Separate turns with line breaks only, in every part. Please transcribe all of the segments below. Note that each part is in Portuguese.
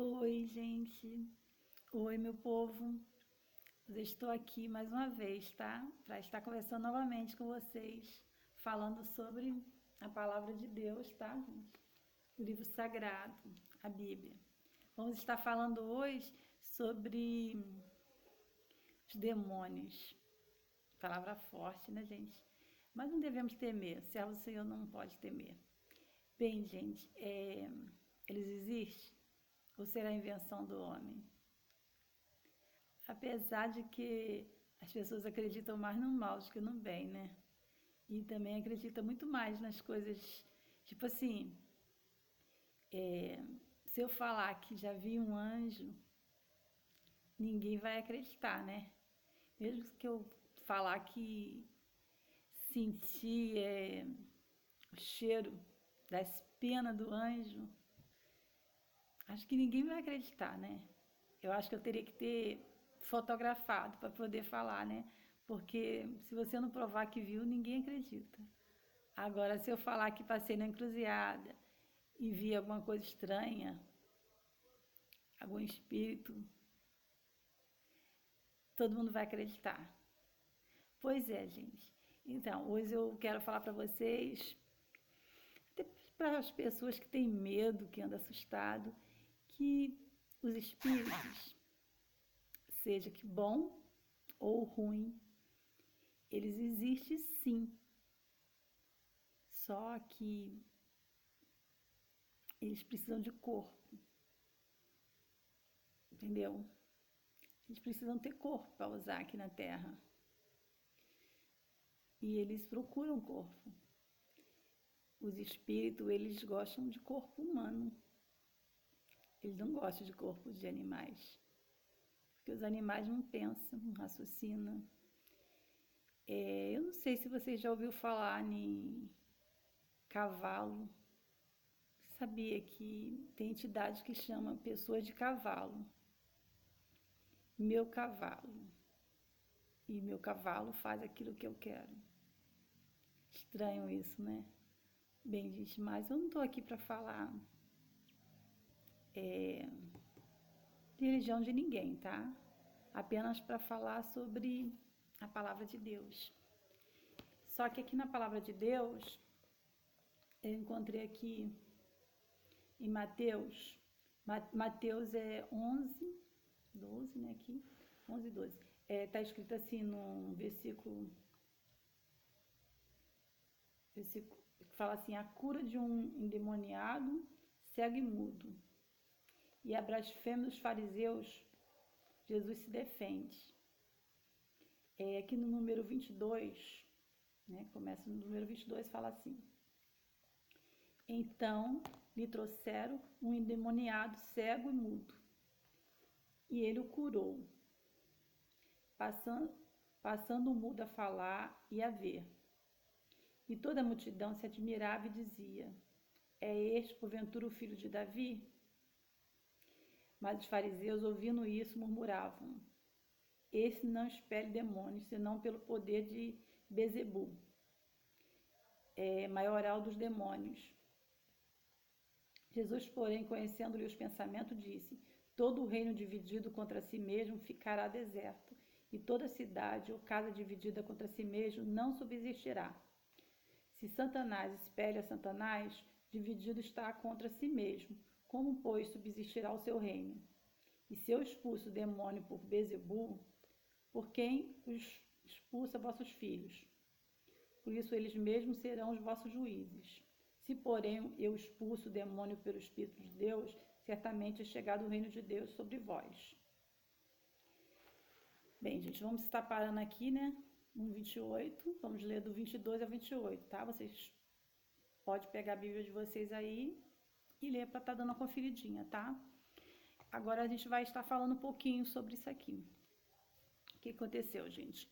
Oi, gente. Oi, meu povo. Eu estou aqui mais uma vez, tá? Para estar conversando novamente com vocês, falando sobre a palavra de Deus, tá, gente? O livro sagrado, a Bíblia. Vamos estar falando hoje sobre os demônios. Palavra forte, né, gente? Mas não devemos temer. Servo do Senhor não pode temer. Bem, gente, eles existem? Ou será a invenção do homem? Apesar de que as pessoas acreditam mais no mal do que no bem, né? E também acreditam muito mais nas coisas, tipo assim, se eu falar que já vi um anjo, ninguém vai acreditar, né? Mesmo que eu falar que senti o cheiro das penas do anjo, acho que ninguém vai acreditar, né? Eu acho que eu teria que ter fotografado para poder falar, né? Porque se você não provar que viu, ninguém acredita. Agora, se eu falar que passei na encruzilhada e vi alguma coisa estranha, algum espírito, todo mundo vai acreditar. Pois é, gente. Então, hoje eu quero falar para vocês, até para as pessoas que têm medo, que andam assustado, que os espíritos, seja que bom ou ruim, eles existem sim. Só que eles precisam de corpo, entendeu? Eles precisam ter corpo para usar aqui na Terra. E eles procuram corpo. Os espíritos, eles gostam de corpo humano. Eles não gostam de corpos de animais. Porque os animais não pensam, não raciocinam. Eu não sei se você já ouviu falar em cavalo. Sabia que tem entidade que chama pessoas de cavalo. Meu cavalo. E meu cavalo faz aquilo que eu quero. Estranho isso, né? Bem, gente, mas eu não estou aqui para falar de religião de ninguém, tá? Apenas para falar sobre a palavra de Deus. Só que aqui na palavra de Deus, eu encontrei aqui em Mateus, Mateus é 11, 12, né, aqui, 11, 12. Tá escrito assim no versículo que fala assim, a cura de um endemoniado, cego e mudo. E a blasfêmia dos fariseus, Jesus se defende. Aqui no número 22, né, começa no número 22, fala assim, então lhe trouxeram um endemoniado cego e mudo, e ele o curou, passando o mudo a falar e a ver. E toda a multidão se admirava e dizia, é este porventura o filho de Davi? Mas os fariseus, ouvindo isso, murmuravam, esse não expele demônios, senão pelo poder de Bezebu, maioral dos demônios. Jesus, porém, conhecendo-lhe os pensamentos, disse, todo o reino dividido contra si mesmo ficará deserto, e toda cidade ou casa dividida contra si mesmo não subsistirá. Se Satanás espelha a Satanás, dividido está contra si mesmo, como, pois, subsistirá o seu reino? E se eu expulso o demônio por Bezebu, por quem os expulsa vossos filhos? Por isso eles mesmos serão os vossos juízes. Se, porém, eu expulso o demônio pelo Espírito de Deus, certamente é chegado o reino de Deus sobre vós. Bem, gente, vamos estar parando aqui, né? No 28, vamos ler do 22 ao 28, tá? Vocês podem pegar a Bíblia de vocês aí e ler para estar dando uma conferidinha, tá? Agora a gente vai estar falando um pouquinho sobre isso aqui. O que aconteceu, gente?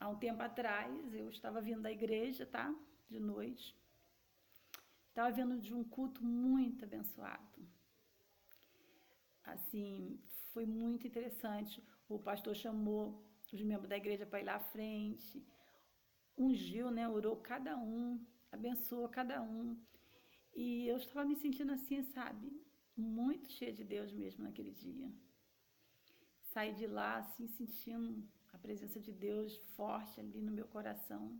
Há um tempo atrás, eu estava vindo da igreja, tá? De noite. Estava vindo de um culto muito abençoado. Assim, foi muito interessante. O pastor chamou os membros da igreja para ir lá à frente, ungiu, né? Orou cada um, abençoou cada um. E eu estava me sentindo assim, sabe? Muito cheia de Deus mesmo naquele dia. Saí de lá, assim, sentindo a presença de Deus forte ali no meu coração.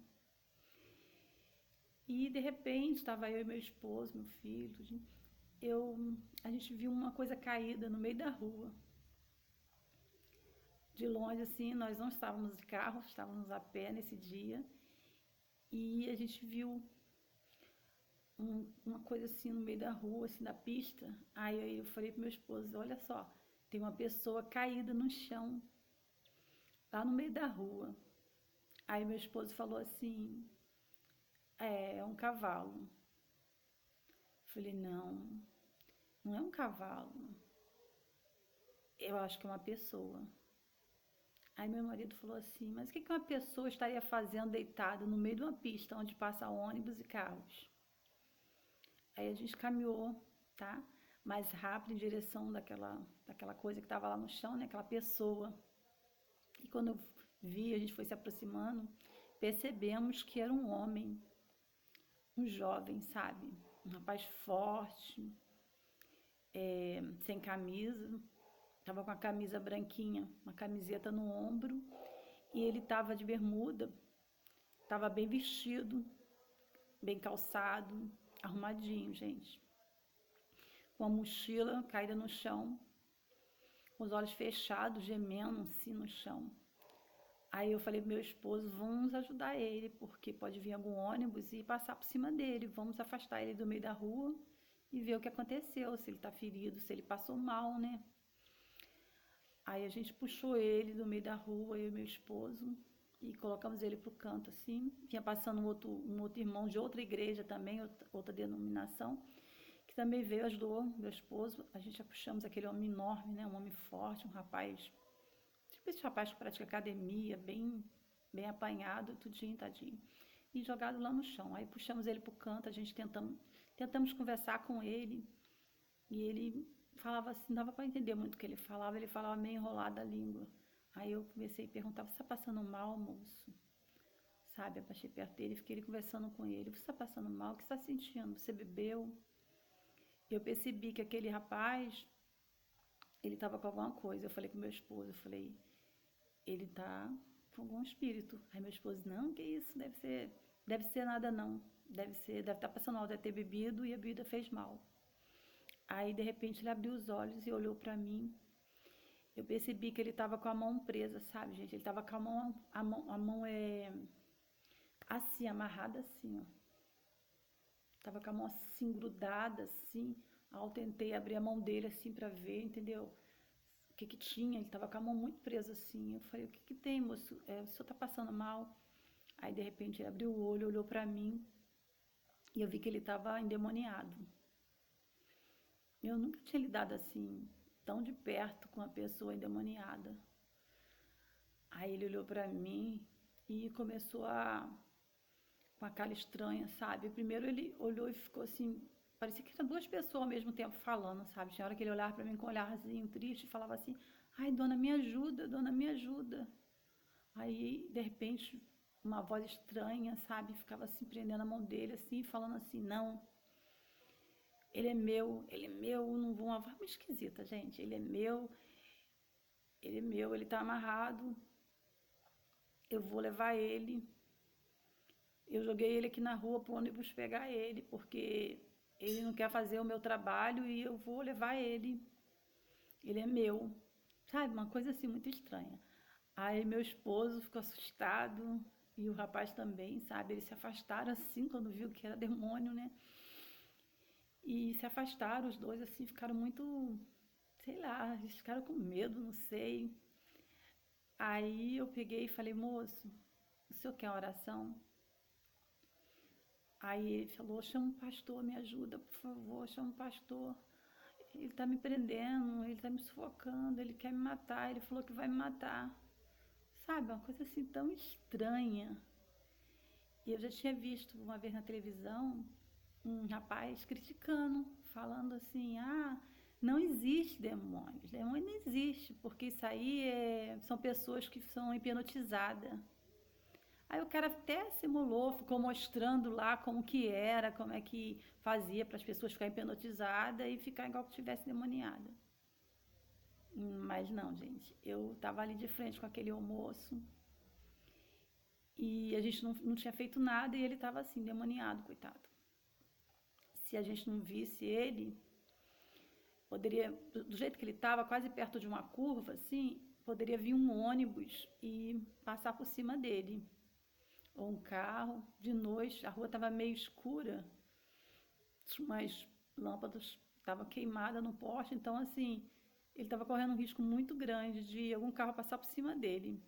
E, de repente, estava eu e meu esposo, meu filho, a gente viu uma coisa caída no meio da rua. De longe, assim, nós não estávamos de carro, estávamos a pé nesse dia. E a gente viu uma coisa assim no meio da rua, assim, da pista. Aí eu falei pro meu esposo, olha só, tem uma pessoa caída no chão, lá no meio da rua. Aí meu esposo falou assim, é um cavalo. Eu falei, não, não é um cavalo. Eu acho que é uma pessoa. Aí meu marido falou assim, mas o que uma pessoa estaria fazendo deitada no meio de uma pista onde passa ônibus e carros? Aí a gente caminhou, tá? Mais rápido em direção daquela coisa que estava lá no chão, né? Aquela pessoa. E quando eu vi, a gente foi se aproximando, percebemos que era um homem, um jovem, sabe? Um rapaz forte, sem camisa, estava com a camisa branquinha, uma camiseta no ombro, e ele estava de bermuda, estava bem vestido, bem calçado, arrumadinho, gente. Com a mochila caída no chão, com os olhos fechados, gemendo assim no chão. Aí eu falei pro meu esposo, vamos ajudar ele, porque pode vir algum ônibus e passar por cima dele. Vamos afastar ele do meio da rua e ver o que aconteceu, se ele tá ferido, se ele passou mal, né? Aí a gente puxou ele do meio da rua, eu e meu esposo, e colocamos ele pro canto assim. Vinha passando um outro irmão de outra igreja também, outra denominação, que também veio, ajudou meu esposo. A gente já puxamos aquele homem enorme, né? Um homem forte, um rapaz, tipo esse rapaz que pratica academia, bem apanhado, tudinho, tadinho. E jogado lá no chão. Aí puxamos ele pro canto, a gente tentamos conversar com ele, e ele falava assim, não dava para entender muito o que ele falava meio enrolado a língua. Aí eu comecei a perguntar, você está passando mal, moço? Sabe, abaixei perto dele, fiquei conversando com ele, você está passando mal? O que você está sentindo? Você bebeu? Eu percebi que aquele rapaz, ele estava com alguma coisa. Eu falei com meu esposo, eu falei, ele tá com algum espírito. Aí meu esposo, não, que isso, deve ser nada não. Deve estar passando mal, deve ter bebido e a bebida fez mal. Aí, de repente, ele abriu os olhos e olhou pra mim. Eu percebi que ele tava com a mão presa, sabe, gente? Ele tava com a mão assim, amarrada assim, ó. Tava com a mão assim, grudada, assim. Aí eu tentei abrir a mão dele, assim, pra ver, entendeu? O que tinha? Ele tava com a mão muito presa, assim. Eu falei, o que tem, moço? O senhor tá passando mal? Aí, de repente, ele abriu o olho, olhou pra mim. E eu vi que ele tava endemoniado. Eu nunca tinha lidado assim, tão de perto com uma pessoa endemoniada. Aí ele olhou pra mim e começou com a cara estranha, sabe? Primeiro ele olhou e ficou assim, parecia que eram duas pessoas ao mesmo tempo falando, sabe? Tinha hora que ele olhava pra mim com um olharzinho triste e falava assim, ai, dona, me ajuda, dona, me ajuda. Aí, de repente, uma voz estranha, sabe? Ficava assim, prendendo a mão dele, assim, falando assim, não, ele é meu, não vou, uma voz muito esquisita, gente. Ele é meu, ele tá amarrado, eu vou levar ele. Eu joguei ele aqui na rua pro ônibus pegar ele, porque ele não quer fazer o meu trabalho e eu vou levar ele. Ele é meu. Sabe, uma coisa assim muito estranha. Aí meu esposo ficou assustado e o rapaz também, sabe? Eles se afastaram assim quando viu que era demônio, né? E se afastaram os dois assim, ficaram muito, sei lá, eles ficaram com medo, não sei. Aí eu peguei e falei, moço, o senhor quer uma oração? Aí ele falou, chama um pastor, me ajuda, por favor, chama um pastor. Ele tá me prendendo, ele tá me sufocando, ele quer me matar, ele falou que vai me matar. Sabe, uma coisa assim tão estranha. E eu já tinha visto uma vez na televisão um rapaz criticando, falando assim, não existe demônios, demônio não existe, porque isso aí são pessoas que são hipnotizadas. Aí o cara até simulou, ficou mostrando lá como que era, como é que fazia para as pessoas ficarem hipnotizadas e ficar igual que estivesse demoniada. Mas não, gente, eu estava ali de frente com aquele almoço e a gente não tinha feito nada e ele estava assim, demoniado, coitado. Se a gente não visse ele, poderia, do jeito que ele estava, quase perto de uma curva, assim, poderia vir um ônibus e passar por cima dele. Ou um carro, de noite, a rua estava meio escura, umas lâmpadas estavam queimadas no poste, então assim, ele estava correndo um risco muito grande de algum carro passar por cima dele.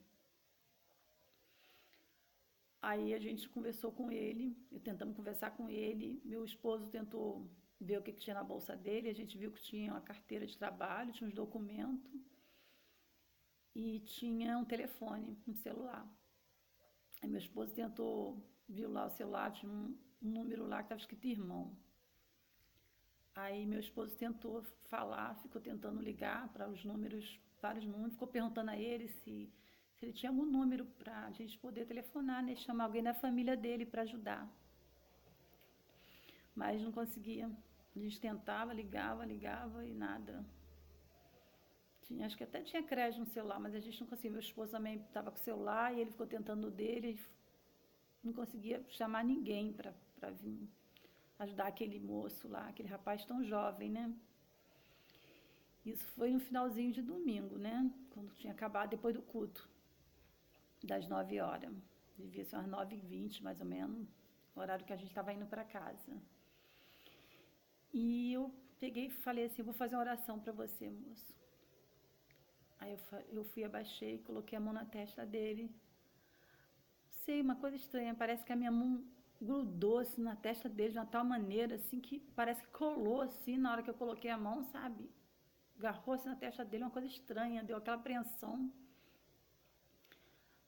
Aí a gente conversou com ele, tentamos conversar com ele, meu esposo tentou ver o que tinha na bolsa dele, a gente viu que tinha uma carteira de trabalho, tinha uns documentos e tinha um telefone, um celular. Aí meu esposo tentou, viu lá o celular, tinha um número lá que estava escrito irmão. Aí meu esposo tentou falar, ficou tentando ligar para os números, vários números, ficou perguntando a ele se ele tinha algum número para a gente poder telefonar, né, chamar alguém da família dele para ajudar. Mas não conseguia. A gente tentava, ligava e nada. Acho que até tinha crédito no celular, mas a gente não conseguia. Meu esposo também estava com o celular e ele ficou tentando o dele e não conseguia chamar ninguém para vir ajudar aquele moço lá, aquele rapaz tão jovem, né? Isso foi no finalzinho de domingo, né? Quando tinha acabado, depois do culto, das 9 horas. Devia ser umas 9h20, mais ou menos, o horário que a gente estava indo para casa. E eu peguei e falei assim, vou fazer uma oração para você, moço. Aí eu fui, abaixei, coloquei a mão na testa dele. Sei, uma coisa estranha, parece que a minha mão grudou assim na testa dele de uma tal maneira, assim, que parece que colou assim na hora que eu coloquei a mão, sabe? Agarrou assim na testa dele, uma coisa estranha, deu aquela apreensão.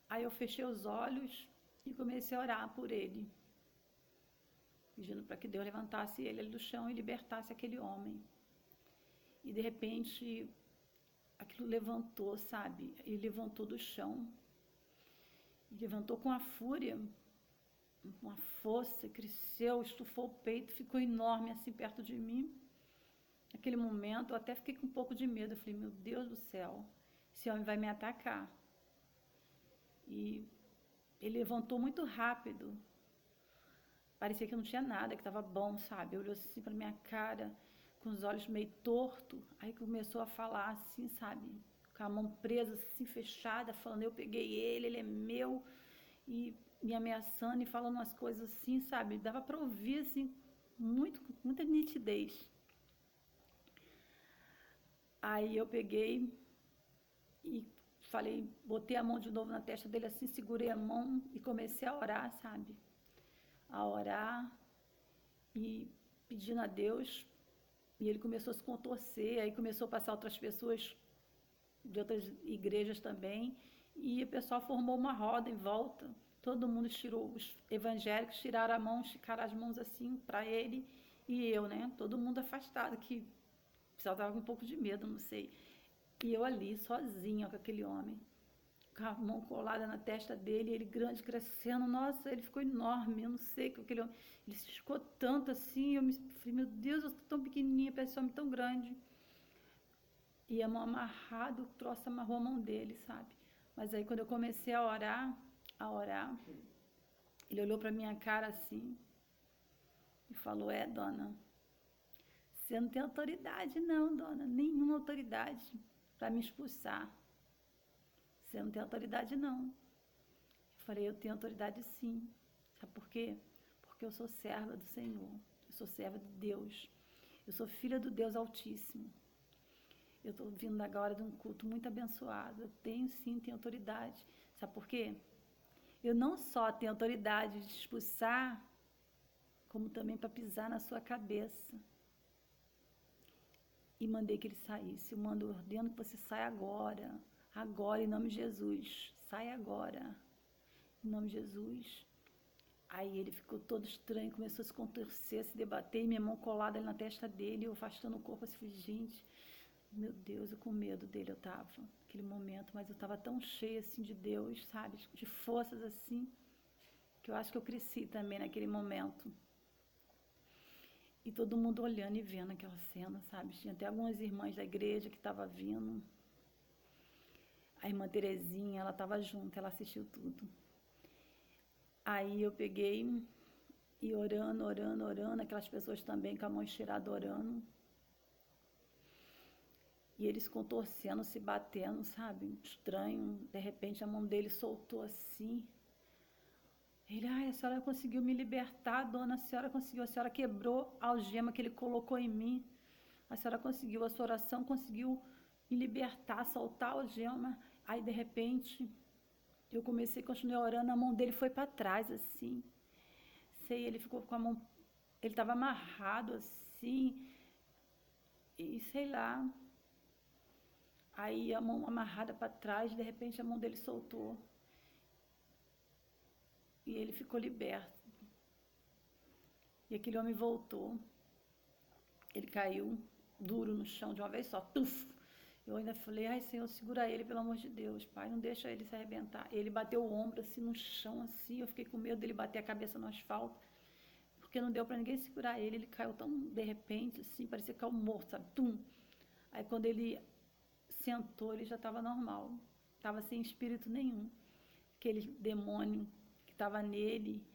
Aí eu fechei os olhos e comecei a orar por ele, pedindo para que Deus levantasse ele do chão e libertasse aquele homem. E de repente, aquilo levantou, sabe? Ele levantou do chão, levantou com a fúria, uma força, cresceu, estufou o peito, ficou enorme assim perto de mim. Naquele momento, eu até fiquei com um pouco de medo. Eu falei, meu Deus do céu, esse homem vai me atacar. E ele levantou muito rápido. Parecia que não tinha nada, que estava bom, sabe? Olhou assim para minha cara, com os olhos meio tortos. Aí começou a falar assim, sabe? Com a mão presa, assim, fechada, falando, eu peguei ele é meu. E me ameaçando e falando umas coisas assim, sabe? Dava para ouvir, assim, muita nitidez. Aí eu peguei e falei, botei a mão de novo na testa dele assim, segurei a mão e comecei a orar, sabe? A orar e pedindo a Deus. E ele começou a se contorcer, aí começou a passar outras pessoas de outras igrejas também. E o pessoal formou uma roda em volta. Todo mundo tirou, os evangélicos tiraram a mão, esticaram as mãos assim para ele e eu, né? Todo mundo afastado, que o pessoal estava com um pouco de medo, não sei. E eu ali, sozinha com aquele homem, com a mão colada na testa dele, ele grande, crescendo. Nossa, ele ficou enorme, eu não sei, com aquele homem. Ele se esticou tanto assim, eu me falei, meu Deus, eu estou tão pequenininha para esse homem tão grande. E a mão amarrada, o troço amarrou a mão dele, sabe? Mas aí quando eu comecei a orar, ele olhou para minha cara assim e falou, dona, você não tem autoridade não, dona, nenhuma autoridade para me expulsar. Você não tem autoridade não. Eu falei, eu tenho autoridade sim. Sabe por quê? Porque eu sou serva do Senhor, eu sou serva de Deus, eu sou filha do Deus Altíssimo. Eu estou vindo agora de um culto muito abençoado, eu tenho autoridade. Sabe por quê? Eu não só tenho autoridade de expulsar, como também para pisar na sua cabeça. E mandei que ele saísse. Eu ordeno que você saia agora. Agora, em nome de Jesus. Sai agora. Em nome de Jesus. Aí ele ficou todo estranho, começou a se contorcer, a se debater, e minha mão colada ali na testa dele, eu afastando o corpo, assim, gente, meu Deus, eu com medo dele eu tava, naquele momento, mas eu tava tão cheia, assim, de Deus, sabe, de forças, assim. que eu acho que eu cresci também naquele momento. E todo mundo olhando e vendo aquela cena, sabe? Tinha até algumas irmãs da igreja que estavam vindo. A irmã Terezinha, ela estava junto, ela assistiu tudo. Aí eu peguei e orando, aquelas pessoas também com a mão estirada orando. E eles contorcendo, se batendo, sabe? Estranho. De repente a mão dele soltou assim. Ele, a senhora conseguiu me libertar, dona, a senhora conseguiu, a senhora quebrou a algema que ele colocou em mim. A senhora conseguiu, a sua oração conseguiu me libertar, soltar a algema. Aí, de repente, eu continuei orando, a mão dele foi para trás, assim. Ele ficou com a mão, ele estava amarrado, assim, e sei lá. Aí a mão amarrada para trás, de repente a mão dele soltou. E ele ficou liberto. E aquele homem voltou. Ele caiu duro no chão de uma vez só. Tuf! Eu ainda falei, Senhor, segura ele, pelo amor de Deus, Pai, não deixa ele se arrebentar. Ele bateu o ombro assim no chão, assim, eu fiquei com medo dele bater a cabeça no asfalto, porque não deu para ninguém segurar ele caiu tão de repente, assim, parecia que caiu morto, sabe? Tum! Aí quando ele sentou, ele já estava normal, estava sem espírito nenhum. Aquele demônio que estava nele.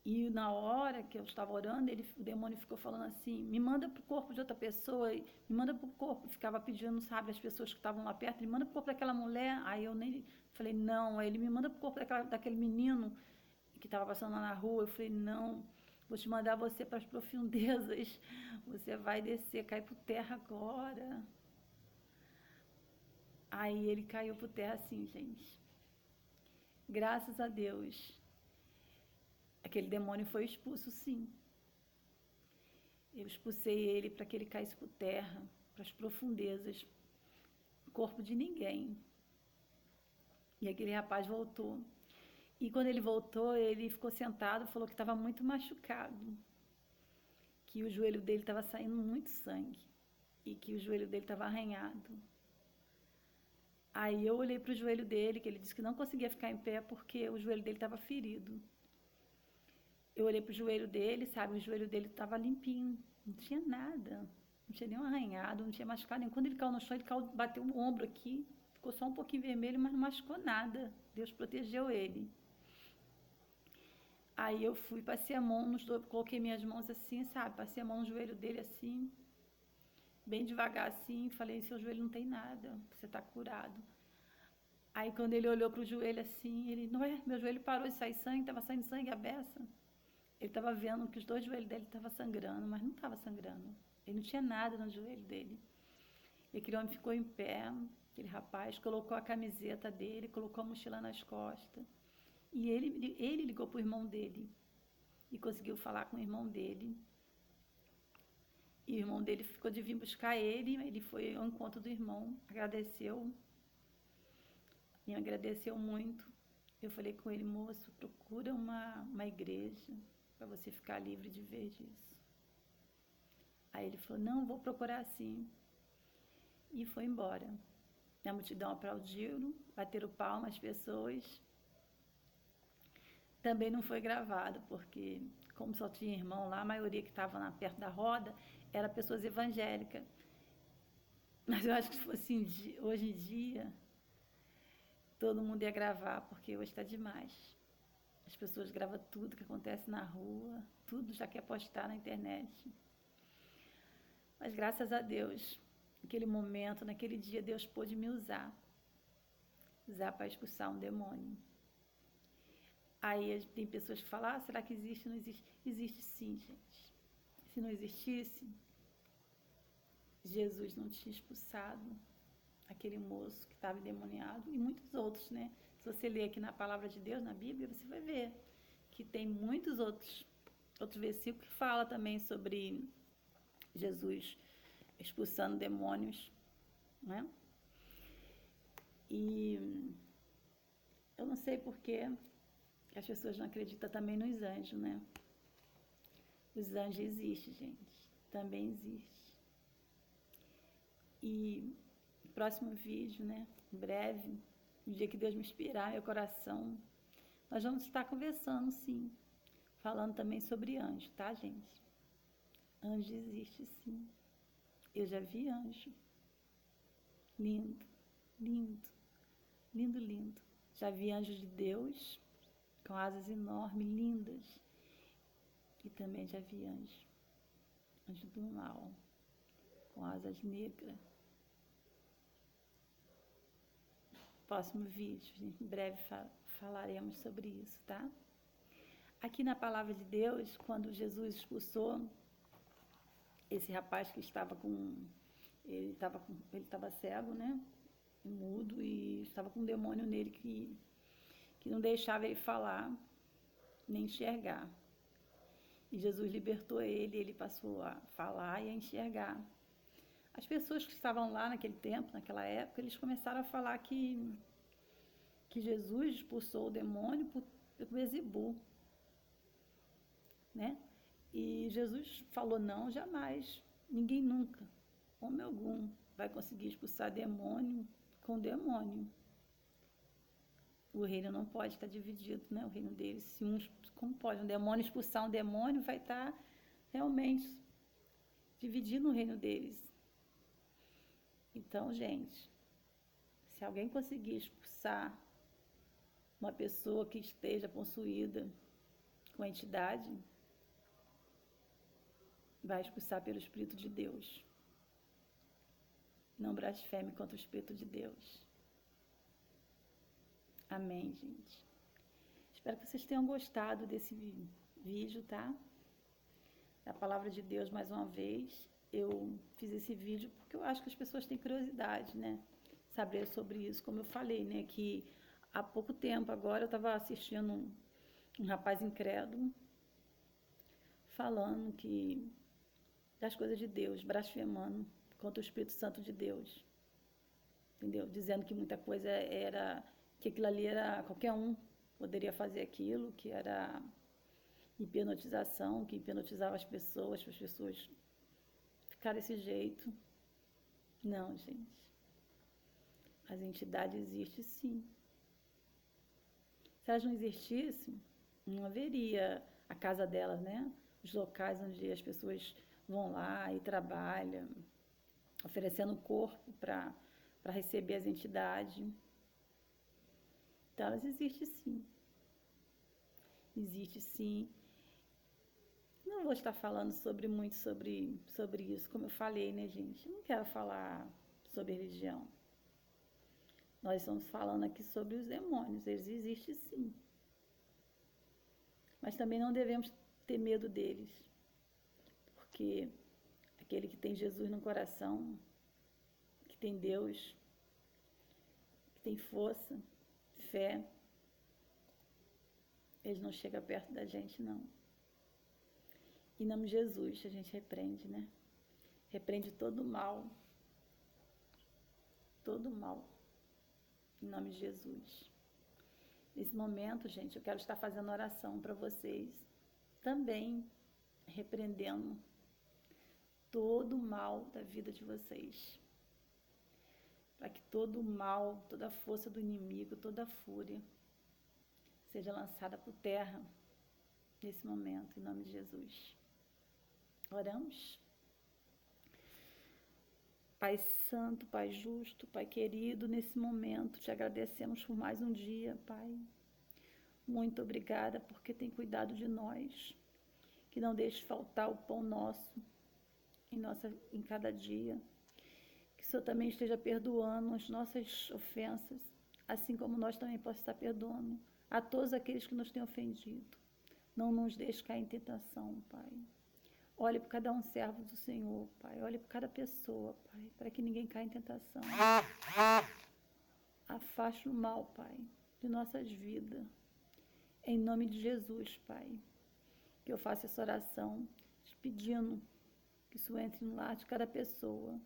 E na hora que eu estava orando, o demônio ficou falando assim, me manda para o corpo de outra pessoa, me manda para o corpo. Ficava pedindo, sabe, as pessoas que estavam lá perto, me manda para o corpo daquela mulher. Aí eu nem falei, não. Aí ele me manda para o corpo daquele menino que estava passando lá na rua. Eu falei, não, vou te mandar você para as profundezas. Você vai descer, cair por terra agora. Aí ele caiu por terra assim, gente. Graças a Deus. Aquele demônio foi expulso, sim. Eu expulsei ele para que ele caísse por terra, para as profundezas, corpo de ninguém. E aquele rapaz voltou. E quando ele voltou, ele ficou sentado, falou que estava muito machucado, que o joelho dele estava saindo muito sangue e que o joelho dele estava arranhado. Aí eu olhei para o joelho dele, que ele disse que não conseguia ficar em pé porque o joelho dele estava ferido. Eu olhei para o joelho dele, sabe, o joelho dele estava limpinho, não tinha nada, não tinha nenhum arranhado, não tinha machucado nenhum. Quando ele caiu no chão, bateu o ombro aqui, ficou só um pouquinho vermelho, mas não machucou nada. Deus protegeu ele. Aí eu fui, passei a mão nos dois, coloquei minhas mãos assim, sabe, passei a mão no joelho dele assim, bem devagar assim, falei, seu joelho não tem nada, você está curado. Aí quando ele olhou para o joelho assim, ele, não é, meu joelho parou de sair sangue, estava saindo sangue a beça. Ele estava vendo que os dois joelhos dele estavam sangrando, mas não estava sangrando. Ele não tinha nada no joelho dele. E aquele homem ficou em pé, aquele rapaz, colocou a camiseta dele, colocou a mochila nas costas. E ele ligou para o irmão dele e conseguiu falar com o irmão dele. E o irmão dele ficou de vir buscar ele foi ao encontro do irmão, agradeceu, me agradeceu muito. Eu falei com ele, moço, procura uma igreja para você ficar livre de vez disso. Aí ele falou, não, vou procurar sim. E foi embora. A multidão aplaudiu, bateram palmas as pessoas. Também não foi gravado, porque como só tinha irmão lá, a maioria que estava perto da roda era pessoas evangélicas. Mas eu acho que se fosse hoje em dia, todo mundo ia gravar, porque hoje está demais. As pessoas gravam tudo que acontece na rua, tudo já quer postar na internet. Mas graças a Deus, naquele momento, naquele dia, Deus pôde me usar para expulsar um demônio. Aí tem pessoas que falam, será que existe? Não existe. Existe sim, gente. Se não existisse, Jesus não tinha expulsado aquele moço que estava endemoniado e muitos outros, né? Se você ler aqui na palavra de Deus, na Bíblia, você vai ver que tem muitos outros versículos que falam também sobre Jesus expulsando demônios, né? E eu não sei por que as pessoas não acreditam também nos anjos, né? Os anjos existem, gente. Também existe. E no próximo vídeo, né? Em breve, no dia que Deus me inspirar, meu coração, Nós vamos estar conversando, sim, falando também sobre anjo, tá, gente? Anjo existe, sim. Eu já vi anjo. Lindo, lindo, lindo, lindo. Já vi anjos de Deus com asas enormes, lindas. E também já vi anjo do mal, com asas negras. Próximo vídeo, em breve falaremos sobre isso, tá? Aqui na palavra de Deus, quando Jesus expulsou esse rapaz que estava ele estava cego, né? Mudo, e estava com um demônio nele que não deixava ele falar, nem enxergar. E Jesus libertou ele passou a falar e a enxergar. As pessoas que estavam lá naquele tempo, naquela época, eles começaram a falar que Jesus expulsou o demônio por Beelzebul, né? E Jesus falou: não, jamais, ninguém nunca, homem algum, vai conseguir expulsar demônio com demônio. O reino não pode estar dividido, né? O reino deles, se como pode um demônio expulsar um demônio, vai estar realmente dividindo o reino deles. Então, gente, se alguém conseguir expulsar uma pessoa que esteja possuída com a entidade, vai expulsar pelo Espírito de Deus. Não blasfeme contra o Espírito de Deus. Amém, gente. Espero que vocês tenham gostado desse vídeo, tá? Da palavra de Deus, mais uma vez. Eu fiz esse vídeo porque eu acho que as pessoas têm curiosidade, né? Saber sobre isso, como eu falei, né? Que há pouco tempo agora eu estava assistindo um rapaz incrédulo falando das coisas de Deus, blasfemando contra o Espírito Santo de Deus. Entendeu? Dizendo que muita coisa que aquilo ali era, qualquer um poderia fazer aquilo, que era hipnotização, que hipnotizava as pessoas, para as pessoas ficarem desse jeito. Não, gente. As entidades existem, sim. Se elas não existissem, não haveria a casa delas, né? Os locais onde as pessoas vão lá e trabalham, oferecendo o corpo para receber as entidades. Então, elas existem, sim. Existe, sim. Não vou estar falando muito sobre isso, como eu falei, né, gente? Eu não quero falar sobre religião. Nós estamos falando aqui sobre os demônios, eles existem, sim. Mas também não devemos ter medo deles, porque aquele que tem Jesus no coração, que tem Deus, que tem força, fé, eles não chegam perto da gente, não. Em nome de Jesus, a gente repreende, né? Repreende todo o mal. Todo o mal. Em nome de Jesus. Nesse momento, gente, eu quero estar fazendo oração para vocês. Também repreendendo todo o mal da vida de vocês. Para que todo o mal, toda a força do inimigo, toda a fúria seja lançada por terra nesse momento, em nome de Jesus. Oramos? Pai Santo, Pai Justo, Pai querido, nesse momento te agradecemos por mais um dia, Pai. Muito obrigada porque tem cuidado de nós, que não deixe faltar o pão nosso em cada dia. Que o Senhor também esteja perdoando as nossas ofensas, assim como nós também possamos estar perdoando a todos aqueles que nos têm ofendido. Não nos deixe cair em tentação, Pai. Olhe por cada um servo do Senhor, Pai. Olhe por cada pessoa, Pai, para que ninguém caia em tentação. Afaste o mal, Pai, de nossas vidas. Em nome de Jesus, Pai, que eu faça essa oração, te pedindo que isso entre no lar de cada pessoa.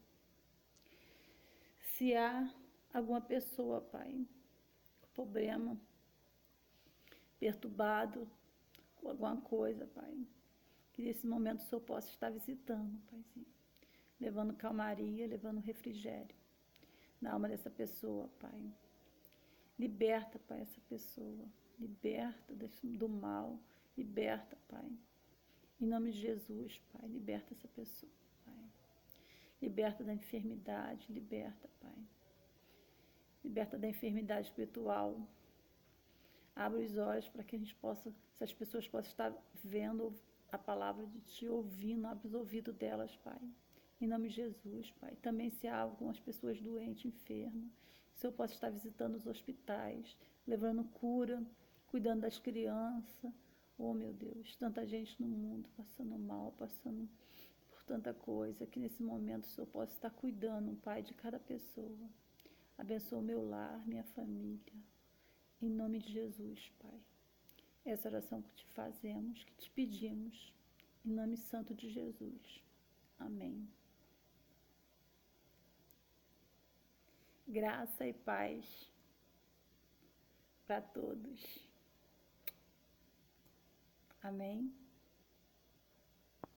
Se há alguma pessoa, Pai, com problema, perturbado com alguma coisa, Pai, que nesse momento o Senhor possa estar visitando, Paizinho, levando calmaria, levando refrigério na alma dessa pessoa, Pai. Liberta, Pai, essa pessoa. Liberta do mal. Liberta, Pai. Em nome de Jesus, Pai. Liberta essa pessoa, Pai. Liberta da enfermidade. Liberta, Pai. Liberta da enfermidade espiritual. Abre os olhos para que a gente possa, essas pessoas possam estar vendo a palavra de Ti, ouvindo, abre os ouvidos delas, Pai. Em nome de Jesus, Pai. Também se há algumas pessoas doentes, enfermas, o Senhor possa estar visitando os hospitais, levando cura, cuidando das crianças. Oh, meu Deus, tanta gente no mundo passando mal, passando por tanta coisa, que nesse momento o Senhor possa estar cuidando, Pai, de cada pessoa. Abençoa o meu lar, minha família. Em nome de Jesus, Pai. Essa oração que te fazemos, que te pedimos, em nome santo de Jesus. Amém. Graça e paz para todos. Amém.